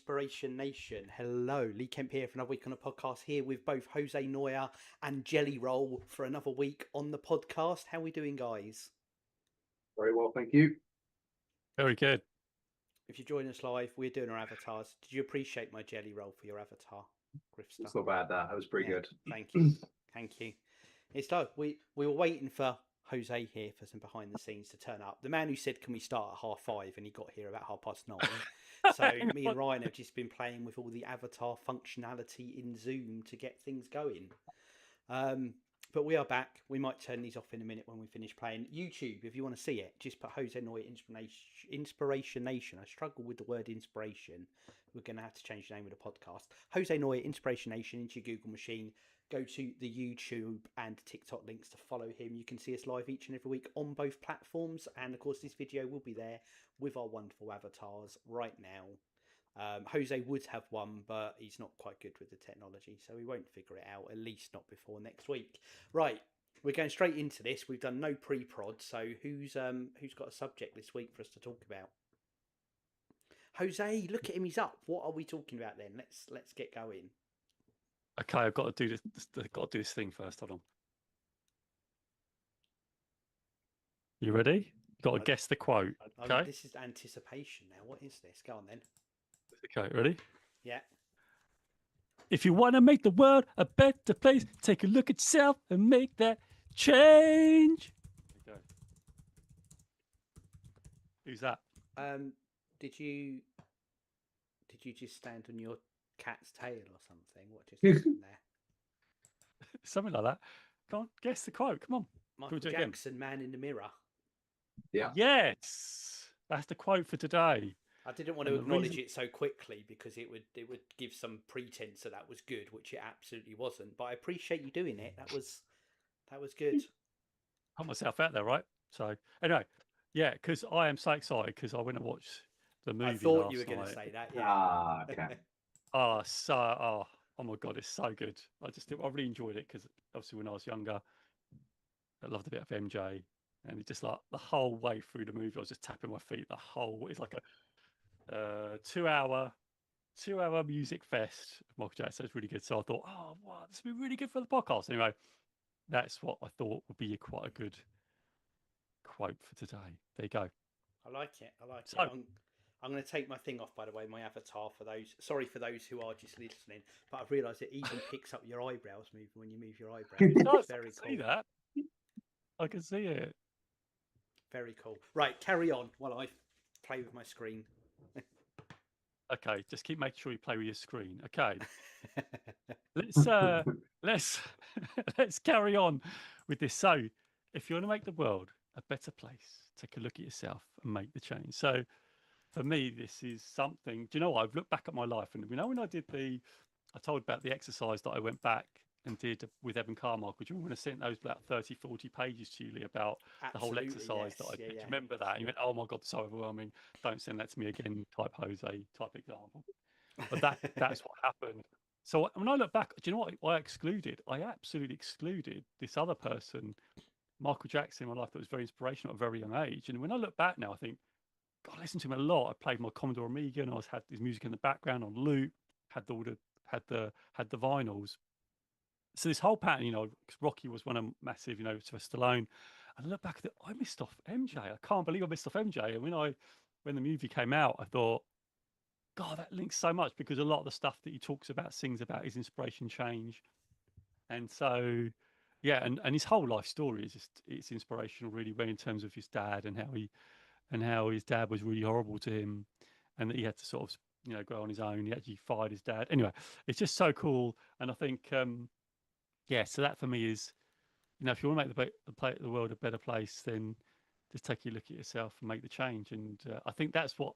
Inspiration Nation. Hello, Lee Kemp here for another week on the podcast. Here with both Jose Noya and Jelly Roll for another week on the podcast. How are we doing, guys? Very well, thank you. Very good. If you join us live, we're doing our avatars. Did you appreciate my Jelly Roll for your avatar, Grifster? It's not bad. That was pretty good. Thank you, thank you. It's like we were waiting for Jose here for some behind the scenes to turn up. The man who said, "Can we start at 5:30?" and he got here about 9:30. So me and Ryan have just been playing with all the avatar functionality in Zoom to get things going. But we are back. We might turn these off in a minute when we finish playing. YouTube, if you want to see it, just put Jose Noya Inspiration Nation. I struggle with the word inspiration. We're going to have to change the name of the podcast. Jose Noya Inspiration Nation into your Google machine. Go to the YouTube and TikTok links to follow him. You can see us live each and every week on both platforms. And of course, this video will be there with our wonderful avatars right now. Jose would have one, but he's not quite good with the technology, so we won't figure it out, at least not before next week. Right, we're going straight into this. We've done no pre-prod, so who's got a subject this week for us to talk about? Jose, look at him, he's up. What are we talking about then? Let's get going. Okay, I've got to do this. I've got to do this thing first. Hold on. You ready? You've got to guess the quote. Okay. This is anticipation now. What is this? Go on then. Okay, ready? Yeah. If you want to make the world a better place, take a look at yourself and make that change. There you go. Who's that? Did you just stand on your cat's tail or something? What just happened there? Something like that. Come on, guess the quote. Come on. Michael Jackson, Man in the Mirror. Yeah. Yes, that's the quote for today. I didn't want to acknowledge it so quickly because it would give some pretense that was good, which it absolutely wasn't. But I appreciate you doing it. That was good. Put myself out there, right? So anyway, yeah, because I am so excited because I went and watched the movie. I thought you were going to say that. Yeah. Ah, okay. oh my god, it's so good. I really enjoyed it because obviously when I was younger, I loved a bit of MJ, and it just like the whole way through the movie, I was just tapping my feet. It's like a 2-hour music fest. Michael Jackson is really good. So I thought, oh, wow, this would be really good for the podcast. Anyway, that's what I thought would be quite a good quote for today. There you go. I like it. I'm going to take my thing off, by the way, my avatar for those. Sorry for those who are just listening, but I've realised it even picks up your eyebrows moving when you move your eyebrows. Nice, very cool. See that? I can see it. Very cool. Right, carry on while I play with my screen. Okay, just keep making sure you play with your screen. Okay, let's carry on with this. So, if you want to make the world a better place, take a look at yourself and make the change. So, for me, this is something. Do you know what? I've looked back at my life, and when I told about the exercise that I went back and did with Evan Carmichael. Do you remember when I sent those about 30, 40 pages to you, Lee, about the whole exercise that I did? Do you remember that? And you went, oh my God, so overwhelming. Don't send that to me again, type Jose, type example. But that's what happened. So when I look back, do you know what I excluded? I absolutely excluded this other person, Michael Jackson, in my life that was very inspirational at a very young age. And when I look back now, I think, God, I listened to him a lot. I played my Commodore Amiga and had his music in the background on loop, had the vinyls. So this whole pattern, Rocky was one of massive, Sylvester Stallone. And I look back at it, I missed off MJ. I can't believe I missed off MJ. And when the movie came out, I thought, God, that links so much because a lot of the stuff that he talks about, sings about, is inspiration change. And so, yeah, and his whole life story is it's inspirational, really, in terms of his dad and how his dad was really horrible to him, and that he had to sort of, grow on his own. He actually fired his dad. Anyway, it's just so cool. And I think, yeah, so that for me is, if you want to make the world a better place, then just take a look at yourself and make the change. And I think that's what,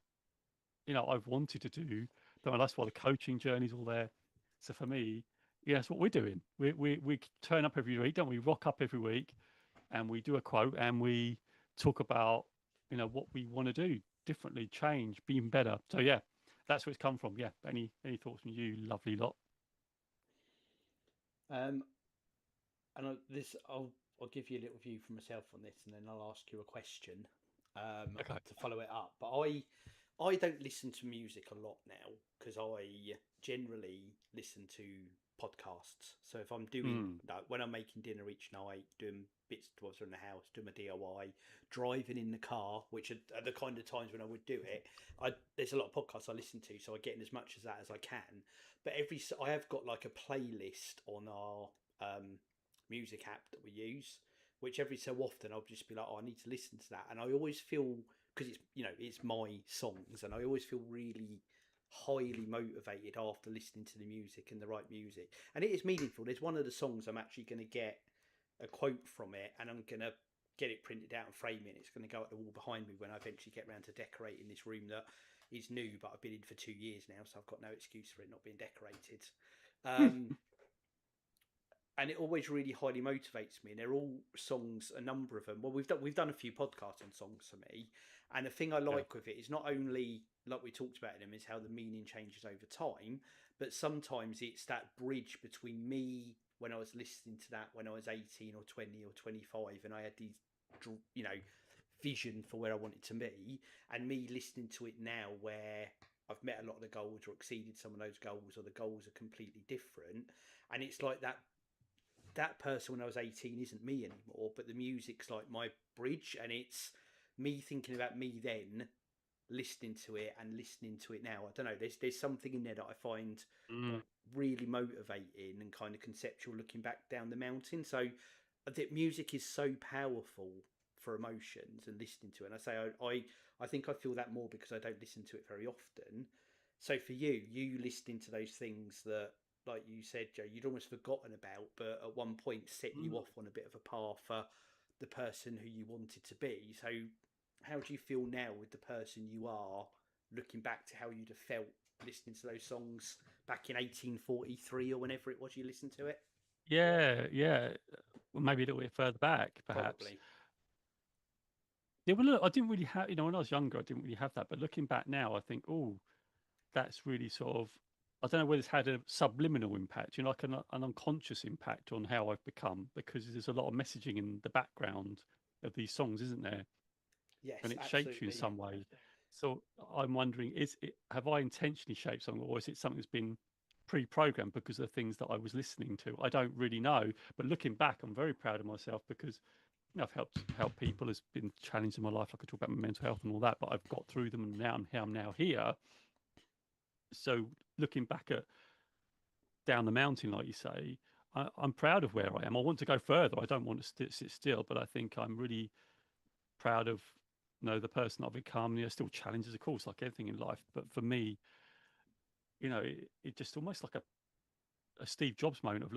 I've wanted to do. But that's why the coaching journey's all there. So for me, yeah, that's what we're doing. We turn up every week, don't we? Rock up every week, and we do a quote, and we talk about, what we want to do differently, change, being better. So yeah, that's where it's come from. Yeah. Any thoughts from you, lovely lot? And I'll give you a little view from myself on this, and then I'll ask you a question to follow it up. But I don't listen to music a lot now because I generally listen to podcasts. So if I'm doing like when I'm making dinner each night, doing bits towards in the house, doing my DIY, driving in the car, which are the kind of times when I would do it. There's a lot of podcasts I listen to, so I get in as much of that as I can. But I have got like a playlist on our music app that we use, which every so often I'll just be like, oh, I need to listen to that, and I always feel, because it's, you know, it's my songs, and I always feel really highly motivated after listening to the music and the right music, and it is meaningful. There's one of the songs I'm actually going to get a quote from it, and I'm going to get it printed out and frame it. It's going to go at the wall behind me when I eventually get around to decorating this room that is new, but I've been in for 2 years now, so I've got no excuse for it not being decorated. And it always really highly motivates me. And they're all songs, a number of them. Well, we've done a few podcasts on songs for me, and the thing I like with it is not only, like we talked about in them, is how the meaning changes over time, but sometimes it's that bridge between me when I was listening to that when I was 18 or 20 or 25, and I had these, you know, vision for where I wanted to be, and me listening to it now where I've met a lot of the goals or exceeded some of those goals, or the goals are completely different, and it's like that person when I was 18 isn't me anymore, but the music's like my bridge, and it's me thinking about me then, listening to it and listening to it now. I don't know, there's something in there that I find really motivating and kind of conceptual looking back down the mountain. So I think music is so powerful for emotions and listening to it. And I say I think I feel that more because I don't listen to it very often. So for you listening to those things that, like you said, Joe, you'd almost forgotten about, but at one point set you off on a bit of a path for the person who you wanted to be. So how do you feel now with the person you are, looking back to how you'd have felt listening to those songs back in 1843 or whenever it was you listened to it? Yeah. Well, maybe a little bit further back, perhaps. Probably. Yeah, well, look, I didn't really have, when I was younger, I didn't really have that. But looking back now, I think, oh, that's really sort of, I don't know whether it's had a subliminal impact, like an unconscious impact on how I've become, because there's a lot of messaging in the background of these songs, isn't there? Yes, and it absolutely. shapes you in some way. So I'm wondering, have I intentionally shaped something, or is it something that's been pre-programmed because of the things that I was listening to? I don't really know. But looking back, I'm very proud of myself because I've helped people. Has been challenged in my life. I could talk about my mental health and all that, but I've got through them, and now I'm now here. So looking back at down the mountain, like you say, I'm proud of where I am. I want to go further. I don't want to sit still, but I think I'm really proud of the person I've become. Still challenges, of course, like everything in life. But for me, it just almost like a Steve Jobs moment of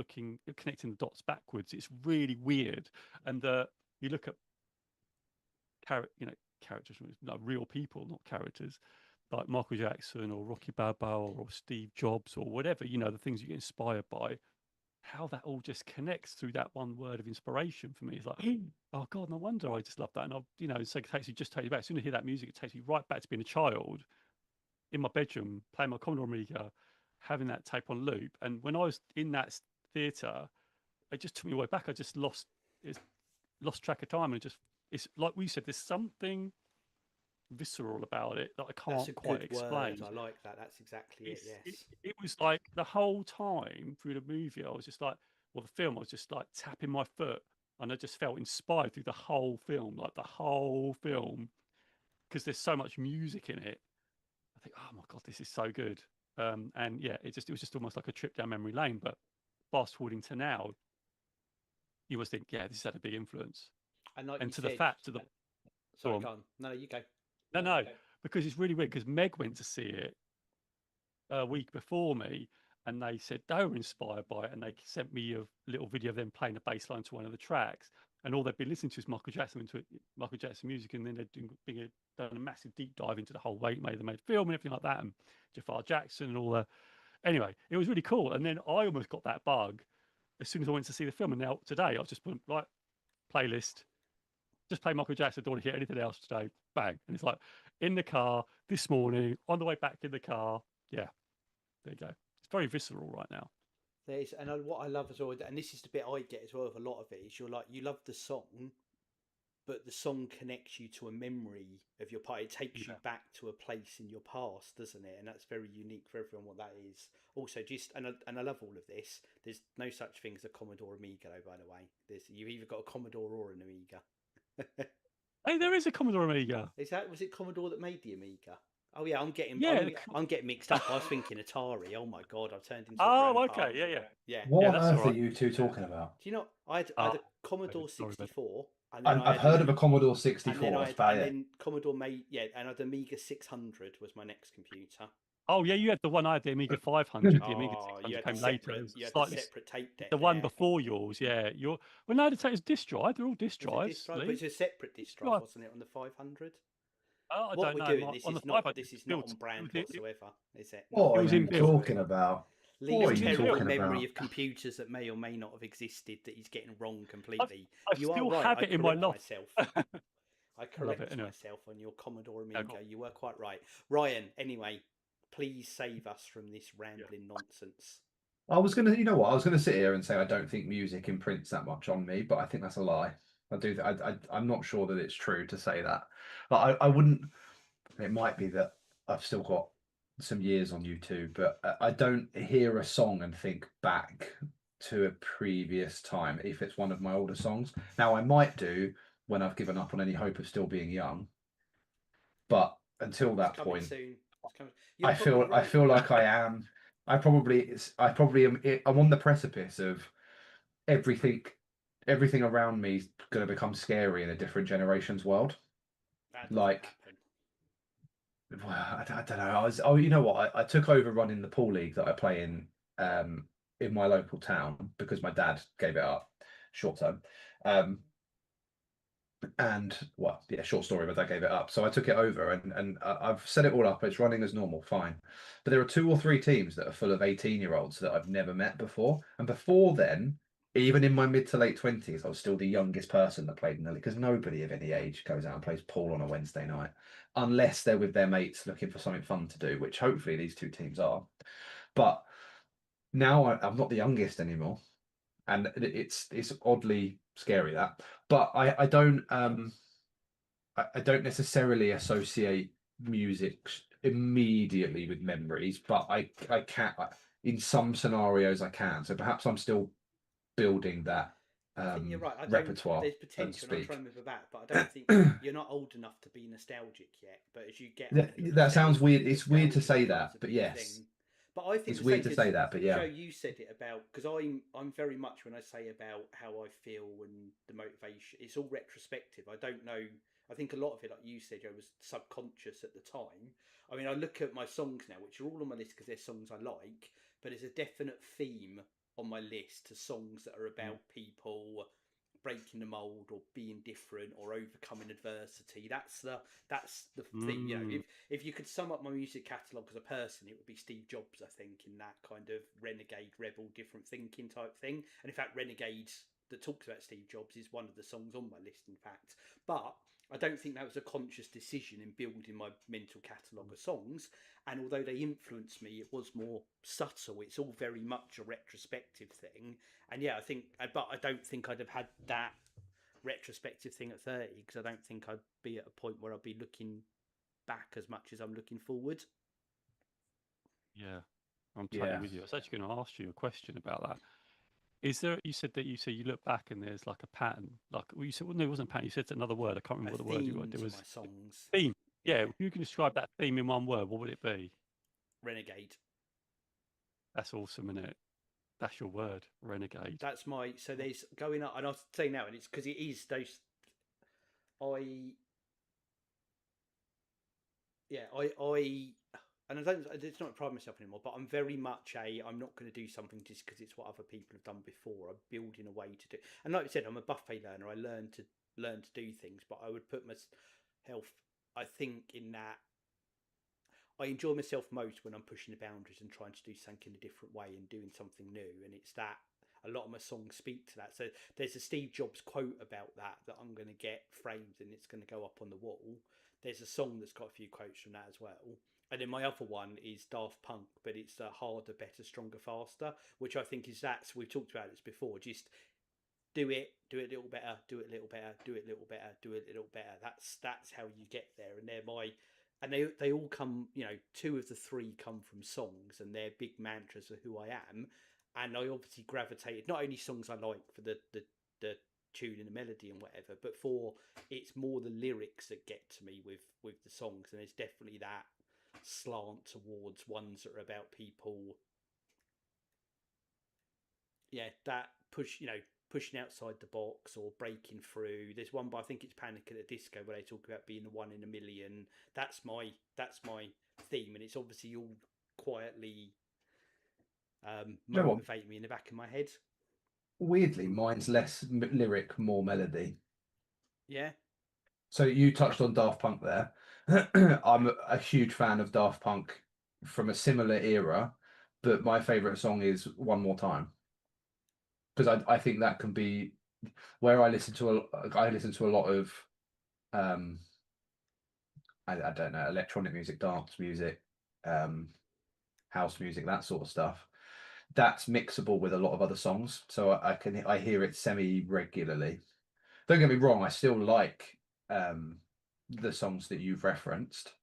connecting the dots backwards. It's really weird. And you look at characters, like real people, not characters, like Michael Jackson or Rocky Balboa or Steve Jobs or whatever, the things you get inspired by, how that all just connects through that one word of inspiration for me. It's like, oh God, no wonder I just love that. And so it takes you back. As soon as you hear that music, it takes you right back to being a child in my bedroom, playing my Commodore Amiga, having that tape on loop. And when I was in that theatre, it just took me way back. I just lost track of time. And it's like we said, there's something visceral about it that I can't quite explain. I like that. That's exactly it. Yes. It was like the whole time through the movie, I was just like, the film, I was just like tapping my foot, and I just felt inspired through the whole film, because there's so much music in it. I think, oh my God, this is so good. And yeah, it was just almost like a trip down memory lane. But fast forwarding to now, you must think, yeah, this had a big influence. And like to the fact of the sorry, go on. No, you go. No, because it's really weird, because Meg went to see it a week before me, and they said they were inspired by it, and they sent me a little video of them playing the bass line to one of the tracks, and all they'd been listening to is Michael Jackson music, and then they'd done a massive deep dive into the whole way they made film and everything like that, and Jafar Jackson and all that. Anyway, it was really cool. And then I almost got that bug as soon as I went to see the film, and now today I've just put playlist, just play Michael Jackson, don't want to hear anything else today, bang. And it's like in the car this morning, on the way back in the car. Yeah, there you go. It's very visceral right now. And what I love as well, and this is the bit I get as well of a lot of it, is you love the song, but the song connects you to a memory of your part. It takes you back to a place in your past, doesn't it? And that's very unique for everyone what that is. Also, and I love all of this. There's no such thing as a Commodore Amiga, though, by the way. You've either got a Commodore or an Amiga. Hey, there is a Commodore Amiga. Was it Commodore that made the Amiga? Oh yeah, I'm getting mixed up. I was thinking Atari. Oh my god, I've turned into. Okay, yeah. What on that's earth are you two talking about? Do you know I had a Commodore 64. And then I've heard of a Commodore 64. And then Commodore and I had Amiga 600 was my next computer. Oh yeah, you had the one I had, the Amiga 500. The Amiga 600 came later. You had the separate tape deck. The one before yours, yeah. No, the tape is disk drive. They're all disk drives. But it's a separate disk drive, wasn't it, on the 500? I what don't we're know. doing, this is not on brand whatsoever, is it? What are you talking about? Lee's terrible memory of computers that may or may not have existed that he's getting wrong completely. I still have it in my loft. I correct myself on your Commodore Amiga. You were quite right. Ryan, anyway, please save us from this rambling nonsense. I was going to sit here and say I don't think music imprints that much on me, but I think that's a lie. I'm not sure that it's true to say that. But I wouldn't. It might be that I've still got some years on YouTube, but I don't hear a song and think back to a previous time if it's one of my older songs. Now I might do when I've given up on any hope of still being young, but until that point, I feel like I am. I'm on the precipice of everything around me is going to become scary in a different generation's world. Like, well, I don't know. You know what? I took over running the pool league that I play in my local town because my dad gave it up short term. And well, yeah, short story, but I gave it up. So I took it over and I've set it all up. It's running as normal, fine. But there are 2 or 3 teams that are full of 18-year-olds that I've never met before. And before then, even in my mid to late 20s, I was still the youngest person that played in the league because nobody of any age goes out and plays pool on a Wednesday night unless they're with their mates looking for something fun to do, which hopefully these 2 teams are. But now I'm not the youngest anymore. And it's oddly scary that, but I don't necessarily associate music immediately with memories, but I can in some scenarios I can. So perhaps I'm still building that you're right. repertoire. There's potential. I'm trying to move about, but I don't think you're not old enough to be nostalgic yet. But as you get older, that sounds weird. It's weird to say that, but yes. But I think it's weird to say that, but yeah. Joe, you said it about, because I'm very much, when I say about how I feel and the motivation, it's all retrospective. I don't know. I think a lot of it, like you said, Joe, was subconscious at the time. I mean, I look at my songs now, which are all on my list because they're songs I like, but there's a definite theme on my list to songs that are about people breaking the mold or being different or overcoming adversity. That's the thing. You know, if you could sum up my music catalogue as a person, it would be Steve Jobs, I think, in that kind of renegade, rebel, different thinking type thing. And in fact, Renegade that talks about Steve Jobs is one of the songs on my list, in fact. But I don't think that was a conscious decision in building my mental catalogue of songs. And although they influenced me, it was more subtle. It's all very much a retrospective thing. And yeah, but I don't think I'd have had that retrospective thing at 30 because I don't think I'd be at a point where I'd be looking back as much as I'm looking forward. Yeah, I'm totally with you. I was actually going to ask you a question about that. Is there? You said you look back and there's like a pattern. Like you said, well, no, it wasn't a pattern. You said another word. I can't remember what the word you were. There was my songs. Theme. Yeah, if you can describe that theme in one word, what would it be? Renegade. That's awesome, isn't it? That's your word, renegade. That's my. So there's going up, and I'll say now, and it's because it is those. And I don't. It's not pride myself anymore, but I'm very much I'm not going to do something just because it's what other people have done before. I'm building a way to do. And like I said, I'm a buffet learner. I learn to do things, but I would put myself. I think in that I enjoy myself most when I'm pushing the boundaries and trying to do something in a different way and doing something new. And it's that a lot of my songs speak to that. So there's a Steve Jobs quote about that I'm going to get framed and it's going to go up on the wall. There's a song that's got a few quotes from that as well. And then my other one is Daft Punk, but it's harder, better, stronger, faster, which I think is we've talked about this before. Just do it a little better, do it a little better, do it a little better, do it a little better. That's how you get there, and they all come. You know, 2 of the 3 come from songs, and they're big mantras of who I am. And I obviously gravitated not only songs I like for the tune and the melody and whatever, but it's more the lyrics that get to me with the songs, and there's definitely that slant towards ones that are about people. Yeah, that pushing outside the box or breaking through. There's one, but I think it's Panic at the Disco, where they talk about being the one in a million. That's my theme, and it's obviously all quietly motivate me in the back of my head. Weirdly, mine's less lyric, more melody. Yeah. So you touched on Daft Punk there. I'm a huge fan of Daft Punk from a similar era, but my favorite song is One More Time, because I think that can be where I listen to a lot of I don't know, electronic music, dance music, house music, that sort of stuff. That's mixable with a lot of other songs, so I hear it semi regularly. Don't get me wrong, I still like the songs that you've referenced,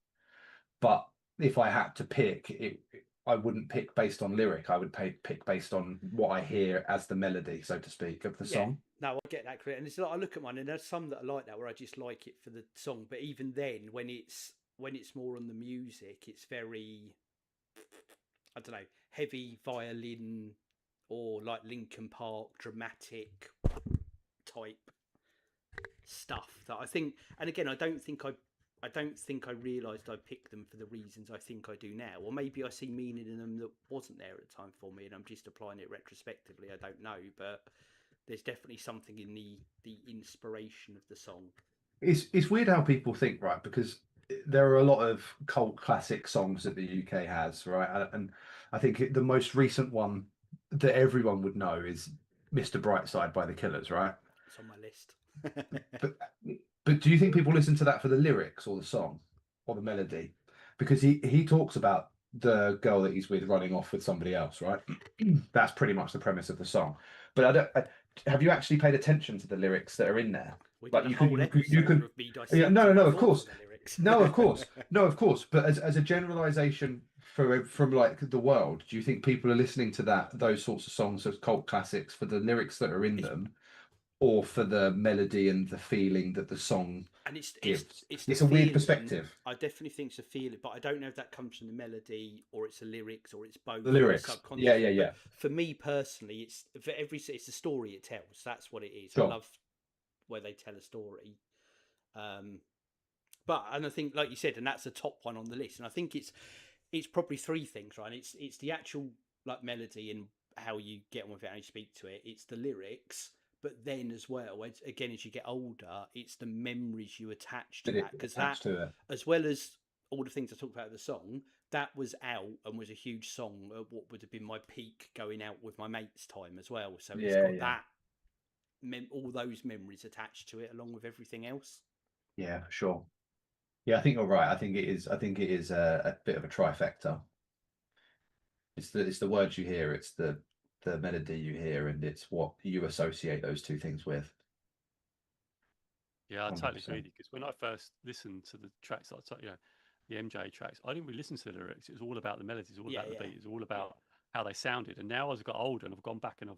but if I had to pick it, I wouldn't pick based on lyric. I would pick based on what I hear as the melody, so to speak, of the song. No, I get that, Chris. And it's like, I look at one, and there's some that are like that where I just like it for the song. But even then, when it's more on the music, it's very, I don't know, heavy violin or like Linkin Park dramatic type stuff that I think. And again, I don't think I realised I picked them for the reasons I think I do now, or maybe I see meaning in them that wasn't there at the time for me, and I'm just applying it retrospectively. I don't know, but there's definitely something in the inspiration of the song. It's weird how people think, right? Because there are a lot of cult classic songs that the UK has, right? And I think the most recent one that everyone would know is Mr. Brightside by the Killers, right? It's on my list. But do you think people listen to that for the lyrics or the song or the melody? Because he talks about the girl that he's with running off with somebody else, right? That's pretty much the premise of the song. But have you actually paid attention to the lyrics that are in there? We Like did you a whole episode of me dissecting of course, the lyrics. no, of course. But as a generalization from like the world, do you think people are listening to those sorts of songs as cult classics for the lyrics that are in them, or for the melody and the feeling that the song gives? It's a weird perspective. I definitely think it's a feeling, but I don't know if that comes from the melody or it's the lyrics or it's both. The lyrics, yeah. But for me personally, it's the story it tells. That's what it is. Sure. I love where they tell a story. But I think, like you said, and that's the top one on the list. And I think it's probably 3 things, right? It's the actual like melody and how you get on with it, how you speak to it. It's the lyrics. But then as well, as you get older, it's the memories you attach to that. Because that, as well as all the things I talked about in the song, that was out and was a huge song at what would have been my peak going out with my mates time as well. So it's got that, all those memories attached to it along with everything else. Yeah, sure. Yeah, I think you're right. I think it is a bit of a trifecta. It's the words you hear, it's the melody you hear, and it's what you associate those 2 things with. Yeah, I totally agree with you, because when I first listened to the tracks, the MJ tracks, I didn't really listen to the lyrics. It was all about the melodies, it was all about the beat, it was all about how they sounded. And now as I've got older and I've gone back and I've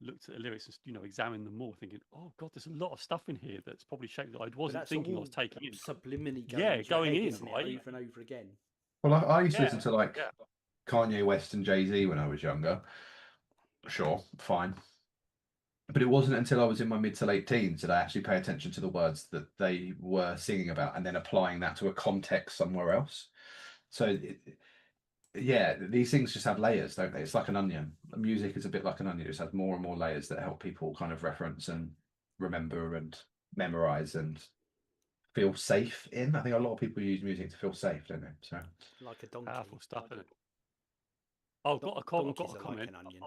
looked at the lyrics and examined them more, thinking, oh god, there's a lot of stuff in here that's probably shaped that I wasn't thinking I was taking in. Subliminally going in, right? Over and over again. Well, I used to listen to Kanye West and Jay-Z when I was younger. Sure, fine. But it wasn't until I was in my mid to late teens that I actually pay attention to the words that they were singing about and then applying that to a context somewhere else. So, these things just have layers, don't they? It's like an onion. Music is a bit like an onion. It just has more and more layers that help people kind of reference and remember and memorize and feel safe in. I think a lot of people use music to feel safe, don't they? So, like a donkey. Powerful stuff, isn't it? I've got a comment. Like an onion.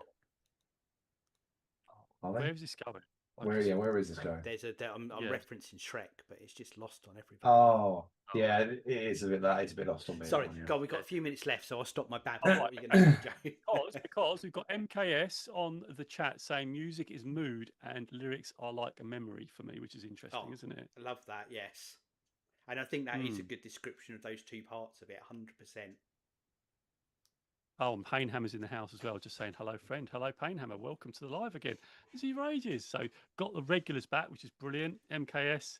Where is this going? Where is this going? I'm referencing Shrek, but it's just lost on everybody. Oh, yeah, it is a bit lost on me. Sorry, God, we've got a few minutes left, so I'll stop my babbling. Oh, it's because we've got MKS on the chat saying music is mood and lyrics are like a memory for me, which is interesting, isn't it? I love that. Yes, and I think that is a Mm. good description of those two parts of it. 100%. Oh, and Painhammer's in the house as well, just saying hello, friend. Hello, Painhammer. Welcome to the live again. Is he rages? So got the regulars back, which is brilliant. MKS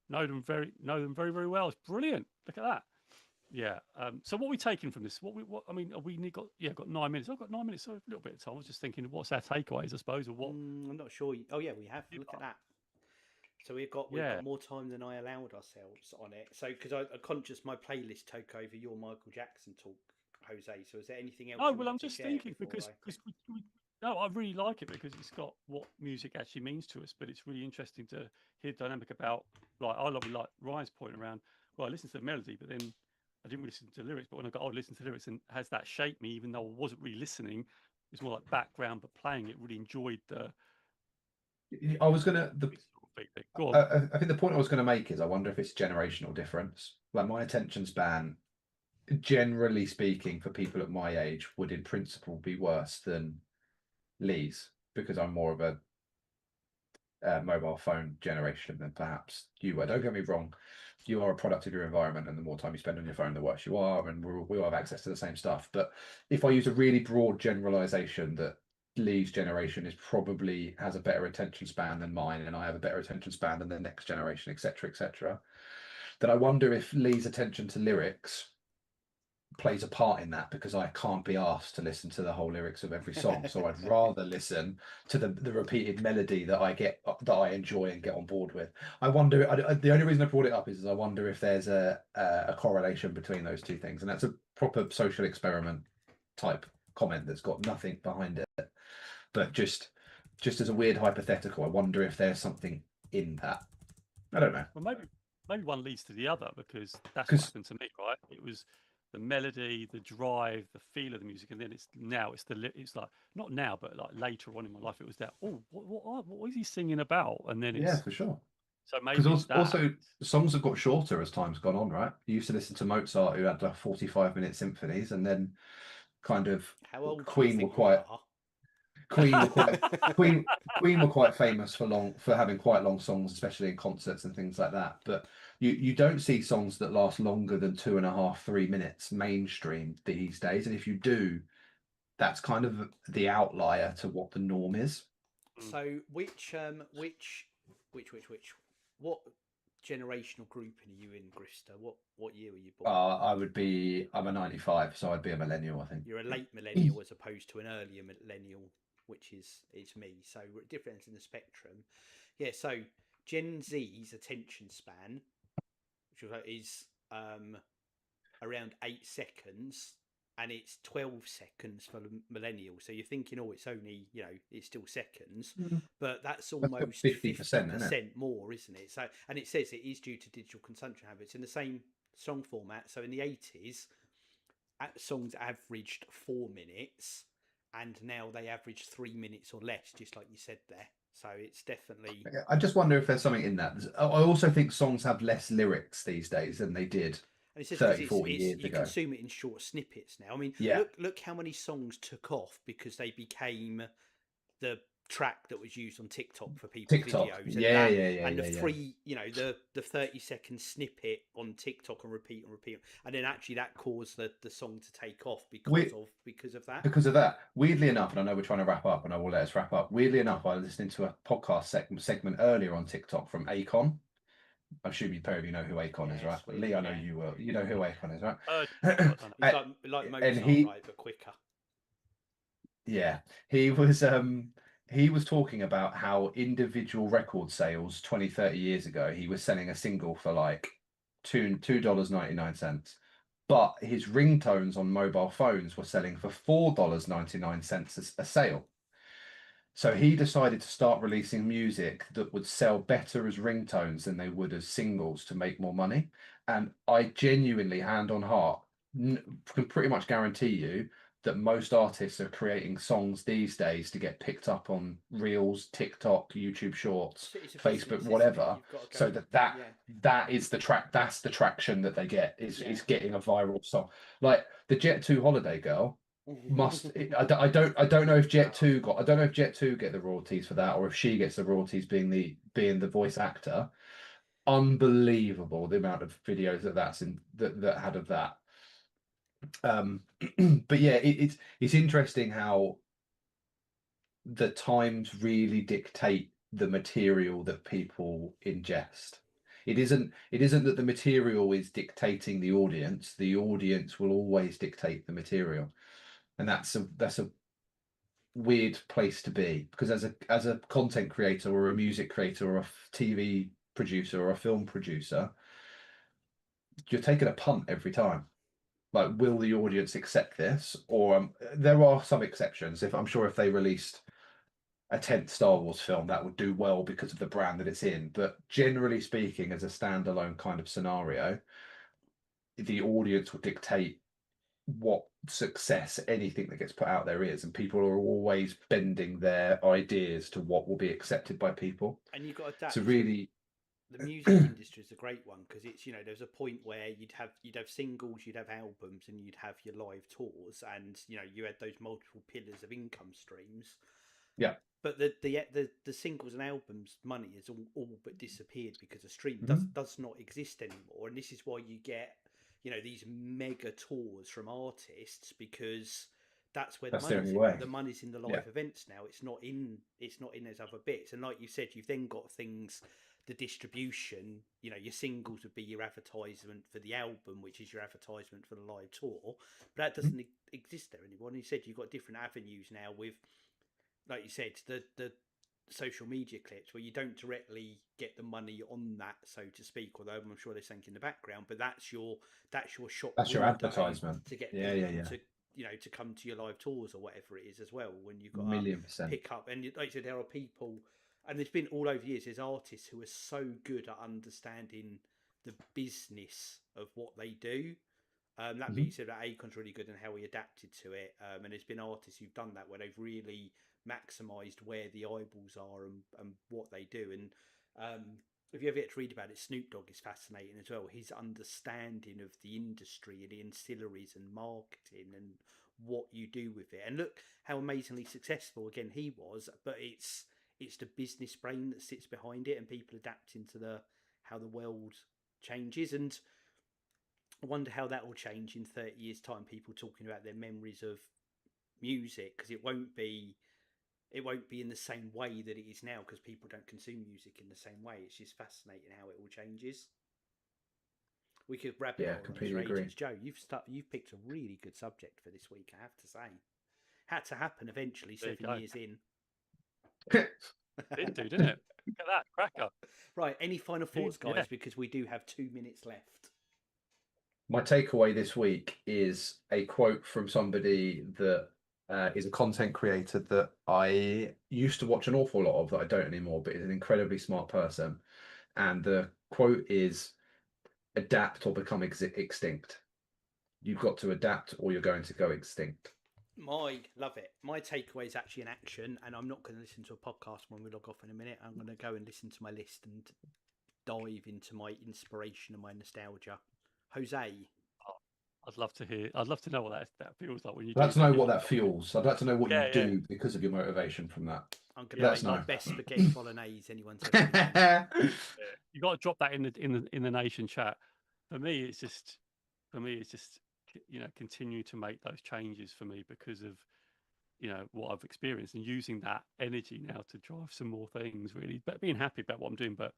know them very, very well. It's brilliant. Look at that. Yeah. So what are we taking from this? What I mean, we got 9 minutes. I've got 9 minutes, so a little bit of time. I was just thinking, what's our takeaways, I suppose, or what? I'm not sure. Oh yeah, we have. Look at that. So we've got more time than I allowed ourselves on it. So because I'm conscious, my playlist took over your Michael Jackson talk, Jose. So is there anything else? Oh well, I'm just thinking because no, I really like it because it's got what music actually means to us. But it's really interesting to hear dynamic about I love like Ryan's point around. Well, I listened to the melody, but then I didn't really listen to the lyrics. But when I got listen to the lyrics, and has that shaped me, even though I wasn't really listening. It's more like background, but playing it really enjoyed the. I was gonna. Go on. I think the point I was going to make is I wonder if it's generational difference. Like my attention span, generally speaking, for people at my age, would in principle be worse than Lee's because I'm more of a mobile phone generation than perhaps you were. Don't get me wrong, you are a product of your environment, and the more time you spend on your phone, the worse you are, and we all have access to the same stuff. But if I use a really broad generalization that Lee's generation is probably has a better attention span than mine, and I have a better attention span than the next generation, etc., then I wonder if Lee's attention to lyrics plays a part in that because I can't be asked to listen to the whole lyrics of every song. So I'd rather listen to the repeated melody that I enjoy and get on board with. I wonder. The only reason I brought it up is I wonder if there's a correlation between those two things, and that's a proper social experiment type comment that's got nothing behind it. But just as a weird hypothetical, I wonder if there's something in that. I don't know. Well, maybe one leads to the other because that's what happened to me, right? It was the melody, the drive, the feel of the music, and then it's like not now, but like later on in my life, it was that. Oh, what is he singing about? And then it's for sure. So maybe also songs have got shorter as time's gone on, right? You used to listen to Mozart, who had like 45-minute symphonies, and then kind of how old Queen were quite. Queen were quite famous for having quite long songs, especially in concerts and things like that. But you don't see songs that last longer than 2.5-3 minutes mainstream these days. And if you do, that's kind of the outlier to what the norm is. So what generational grouping are you in, Grista? What year were you born? I'm a 95, so I'd be a millennial, I think. You're a late millennial as opposed to an earlier millennial, which is me. So we're at different ends in the spectrum. Yeah, so Gen Z's attention span, which is around 8 seconds, and it's 12 seconds for millennials. So you're thinking, it's only, it's still seconds, but that's almost 50% more, isn't it? So, and it says it is due to digital consumption habits in the same song format. So in the 80s, songs averaged 4 minutes, and now they average 3 minutes or less, just like you said there. So it's definitely. I just wonder if there's something in that. I also think songs have less lyrics these days than they did. And it says 30-40 years ago. You consume it in short snippets now. I mean, look how many songs took off because they became the track that was used on TikTok for people's videos. And the free, the 30-second snippet on TikTok and repeat. And then actually that caused the song to take off because of that. Because of that. Weirdly enough, and I know we're trying to wrap up and I will let us wrap up. Weirdly enough, I was listening to a podcast segment earlier on TikTok from Akon. I'm sure you probably know who Akon is, right? Lee, I know you will. You know who Akon is, right? He's like Mozart, right, but quicker. Yeah, he was talking about how individual record sales 20-30 years ago, he was selling a single for like $2.99, but his ringtones on mobile phones were selling for $4.99 a sale. So he decided to start releasing music that would sell better as ringtones than they would as singles to make more money. And I genuinely, hand on heart, can pretty much guarantee you that most artists are creating songs these days to get picked up on Reels, TikTok, YouTube Shorts, Facebook, whatever. So that is the track. That's the traction that they get is getting a viral song. Like the Jet 2 Holiday Girl I don't know if Jet 2 got. I don't know if Jet 2 get the royalties for that, or if she gets the royalties being the voice actor. Unbelievable the amount of videos that's in that had of that. But yeah, it's interesting how the times really dictate the material that people ingest. It isn't that the material is dictating the audience. The audience will always dictate the material, and that's a weird place to be, because as a content creator or a music creator or a TV producer or a film producer, you're taking a punt every time. Like, will the audience accept this? Or there are some exceptions. If they released a 10th Star Wars film, that would do well because of the brand that it's in. But generally speaking, as a standalone kind of scenario, the audience will dictate what success anything that gets put out there is, and people are always bending their ideas to what will be accepted by people. And you've got to adapt. So really, the music industry is a great one, because it's, there's a point where you'd have singles, you'd have albums, and you'd have your live tours, and you had those multiple pillars of income streams. Yeah. But the singles and albums money has all but disappeared, because a stream does not exist anymore, and this is why you get these mega tours from artists, because that's where the money's in the live events now. It's not in those other bits. And like you said, you've then got things, the distribution. Your singles would be your advertisement for the album, which is your advertisement for the live tour, but that doesn't exist there anymore. And you said you've got different avenues now with, like you said, the social media clips, where you don't directly get the money on that, so to speak, although I'm sure there's something in the background, but that's your shop, that's your advertisement to get people to to come to your live tours or whatever it is as well, when you've got 1,000,000% pick up. And like you said, there are people, and there's been all over the years, there's artists who are so good at understanding the business of what they do. That being said, that Akon's really good and how he adapted to it, and there's been artists who've done that, where they've really maximised where the eyeballs are and what they do. And if you ever get to read about it, Snoop Dogg is fascinating as well. His understanding of the industry and the ancillaries and marketing and what you do with it. And look how amazingly successful again he was. But it's the business brain that sits behind it, and people adapting to how the world changes. And I wonder how that will change in 30 years' time. People talking about their memories of music, because it won't be in the same way that it is now, because people don't consume music in the same way. It's just fascinating how it all changes. We could rabbit hole on this for ages. Joe, you've picked a really good subject for this week, I have to say. Had to happen eventually, 7 years in. Did do, didn't it? Look at that cracker. Right, any final thoughts, guys? Because we do have 2 minutes left. My takeaway this week is a quote from somebody that is a content creator that I used to watch an awful lot of, that I don't anymore, but is an incredibly smart person. And the quote is, "Adapt or become extinct." You've got to adapt or you're going to go extinct. Love it. My takeaway is actually an action, and I'm not going to listen to a podcast when we log off in a minute. I'm going to go and listen to my list and dive into my inspiration and my nostalgia. Jose. I'd love to know what that feels like when you. I'd like to know what that feels. I'd like to know what you do because of your motivation from that. I'm going to make my best spaghetti bolognese anyone's ever seen. You got to drop that in the nation chat. For me, it's just continue to make those changes for me, because of what I've experienced, and using that energy now to drive some more things, really. But being happy about what I'm doing, but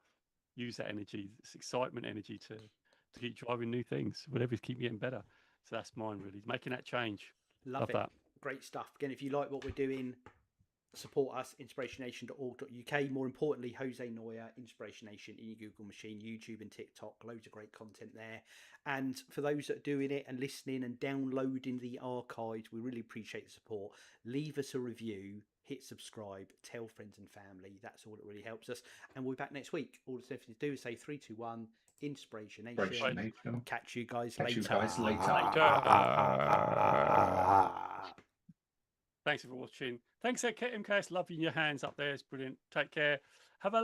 use that energy, this excitement energy, to keep driving new things, whatever, to keep getting better. So that's mine, really, making that change. Love it. That. Great stuff. Again, if you like what we're doing, support us, inspirationnation.org.uk. More importantly, Jose Noya, Inspiration Nation, in your Google machine, YouTube and TikTok. Loads of great content there. And for those that are doing it and listening and downloading the archives, we really appreciate the support. Leave us a review, hit subscribe, tell friends and family. That's all that really helps us. And we'll be back next week. All that's left to do is say 3, 2, 1. Inspiration Nation. Catch you guys later. Thanks for watching. Thanks, MKS. Loving your hands up there. It's brilliant. Take care. Have a